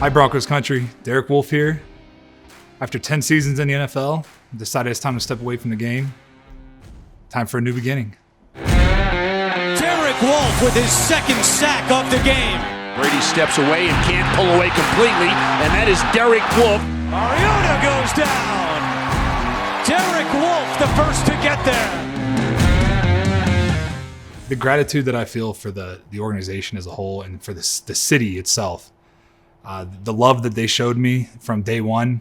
Hi Broncos country, Derek Wolfe here. After 10 seasons in the NFL, I decided it's time to step away from the game. Time for a new beginning. Derek Wolfe with his second sack of the game. Brady steps away and can't pull away completely, and that is Derek Wolfe. Mariota goes down. Derek Wolfe, the first to get there. The gratitude that I feel for the organization as a whole and for the city itself, the love that they showed me from day one,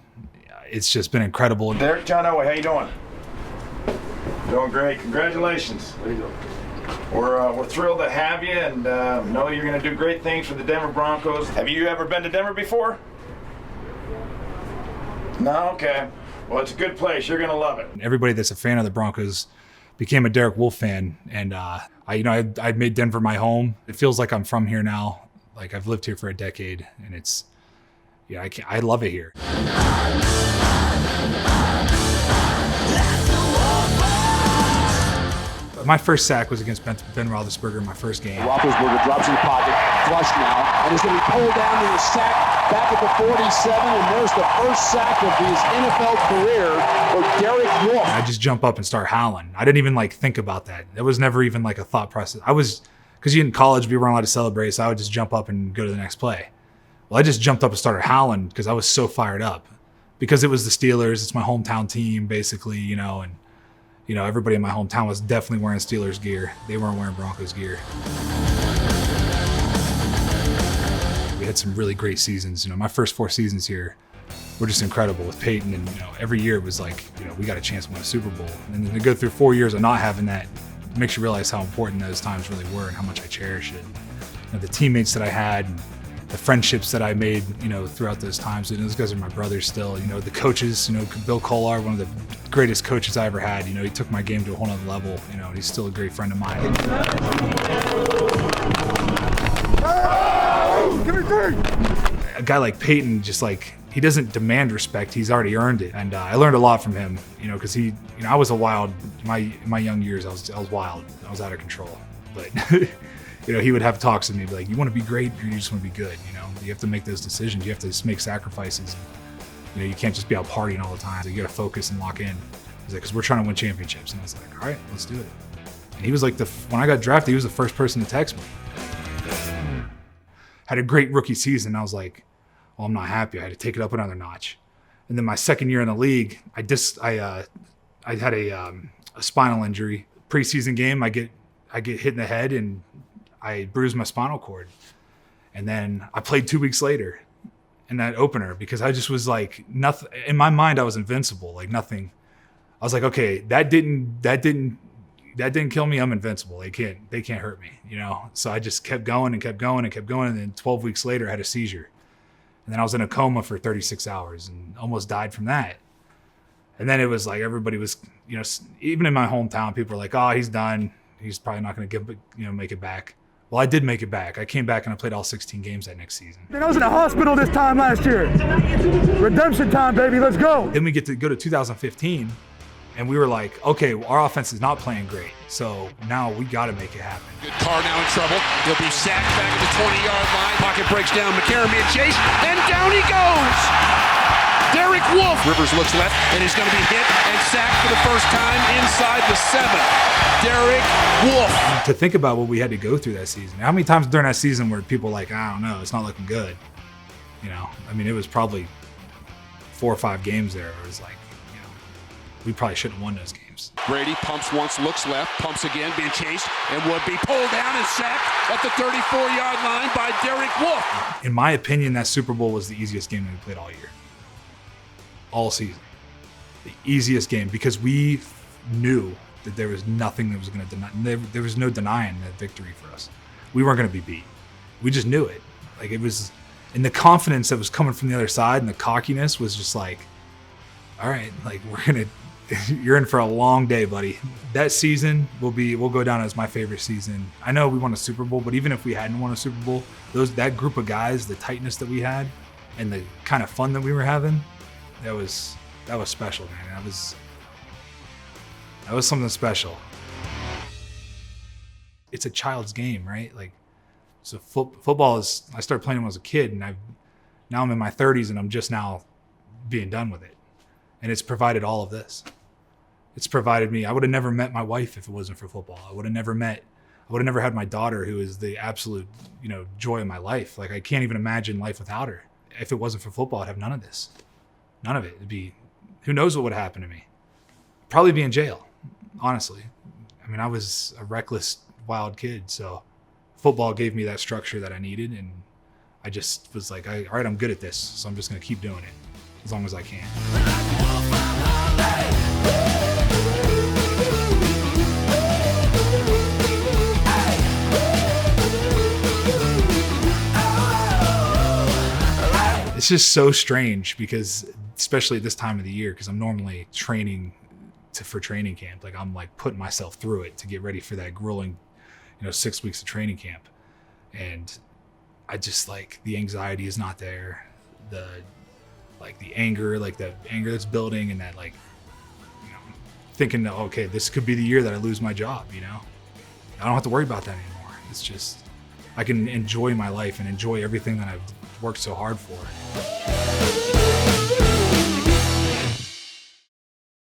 it's just been incredible. Derek, John Elway, how you doing? Doing great. Congratulations. We're thrilled to have you and know you're going to do great things for the Denver Broncos. Have you ever been to Denver before? No? Okay. Well, it's a good place. You're going to love it. Everybody that's a fan of the Broncos became a Derek Wolfe fan, and I made Denver my home. It feels like I'm from here now. Like I've lived here for a decade, and I love it here. My first sack was against Ben Roethlisberger, my first game. Roethlisberger drops in the pocket, flush now, and is going to be pulled down in the sack back at the 47, and there's the first sack of his NFL career for Derek Wolfe. I just jump up and start howling. I didn't even think about that. It was never even a thought process. Because in college we weren't allowed to celebrate, so I would just jump up and go to the next play. Well, I just jumped up and started howling because I was so fired up. Because it was the Steelers, it's my hometown team, basically, and everybody in my hometown was definitely wearing Steelers gear. They weren't wearing Broncos gear. We had some really great seasons. My first 4 seasons here were just incredible with Peyton, and every year it was we got a chance to win a Super Bowl. And then to go through 4 years of not having that makes you realize how important those times really were and how much I cherish it. The teammates that I had, and the friendships that I made, throughout those times. And those guys are my brothers still. The coaches, Bill Kollar, one of the greatest coaches I ever had. He took my game to a whole nother level. And he's still a great friend of mine. A guy like Peyton, he doesn't demand respect. He's already earned it. And I learned a lot from him, because I was a wild, my young years, I was wild. I was out of control. But he would have talks with me, be like, you want to be great or you just want to be good? You have to make those decisions. You have to just make sacrifices. You can't just be out partying all the time. You got to focus and lock in. He's like, because we're trying to win championships. And I was like, all right, let's do it. And he was when I got drafted, he was the first person to text me. Had a great rookie season. I was like, well, I'm not happy. I had to take it up another notch. And then my second year in the league, I had a spinal injury. Preseason game, I get hit in the head and I bruised my spinal cord. And then I played 2 weeks later in that opener because I just was nothing. In my mind, I was invincible, nothing. I was like, okay, that didn't kill me. I'm invincible. They can't hurt me, So I just kept going and kept going and kept going. And then 12 weeks later, I had a seizure. And then I was in a coma for 36 hours and almost died from that. And then it was everybody was, even in my hometown, people were like, oh, he's done. He's probably not going to make it back. Well, I did make it back. I came back and I played all 16 games that next season. I was in the hospital this time last year. Redemption time, baby. Let's go. Then we get to go to 2015, and we were like, okay, well, our offense is not playing great. So now we got to make it happen. Good Carr now in trouble. He'll be sacked back at the 20-yard line. Pocket breaks down. McCarron being chased, and down he goes. Derek Wolfe. Rivers looks left, and he's going to be hit and sacked for the first time inside the 7. Derek Wolfe. To think about what we had to go through that season. How many times during that season were people I don't know, it's not looking good. It was probably 4 or 5 games there. It was we probably shouldn't have won those games. Brady pumps once, looks left, pumps again, being chased, and would be pulled down and sacked at the 34-yard line by Derek Wolfe. In my opinion, that Super Bowl was the easiest game that we played all year. All season. The easiest game because we knew that there was nothing that was going to deny. There was no denying that victory for us. We weren't going to be beat. We just knew it. It was, and the confidence that was coming from the other side and the cockiness was just all right, you're in for a long day, buddy. That season will go down as my favorite season. I know we won a Super Bowl, but even if we hadn't won a Super Bowl, that group of guys, the tightness that we had, and the kind of fun that we were having, that was special, man. That was something special. It's a child's game, right? So football is. I started playing when I was a kid, and I've Now I'm in my 30s and I'm just now being done with it. And it's provided all of this. It's provided me. I would have never met my wife if it wasn't for football. I would have never had my daughter, who is the absolute, joy of my life. Like, I can't even imagine life without her. If it wasn't for football, I'd have none of this. None of it. It'd be, who knows what would happen to me? Probably be in jail, honestly. I mean, I was a reckless, wild kid. So football gave me that structure that I needed. And I just was like, all right, I'm good at this. So I'm just going to keep doing it as long as I can. It's just so strange because, especially at this time of the year, because I'm normally training for training camp. Like, I'm like putting myself through it to get ready for that grueling, 6 weeks of training camp. And I just, like, the anxiety is not there. The anger that's building, and that, like, thinking, okay, this could be the year that I lose my job, I don't have to worry about that anymore. It's just, I can enjoy my life and enjoy everything that I've worked so hard for.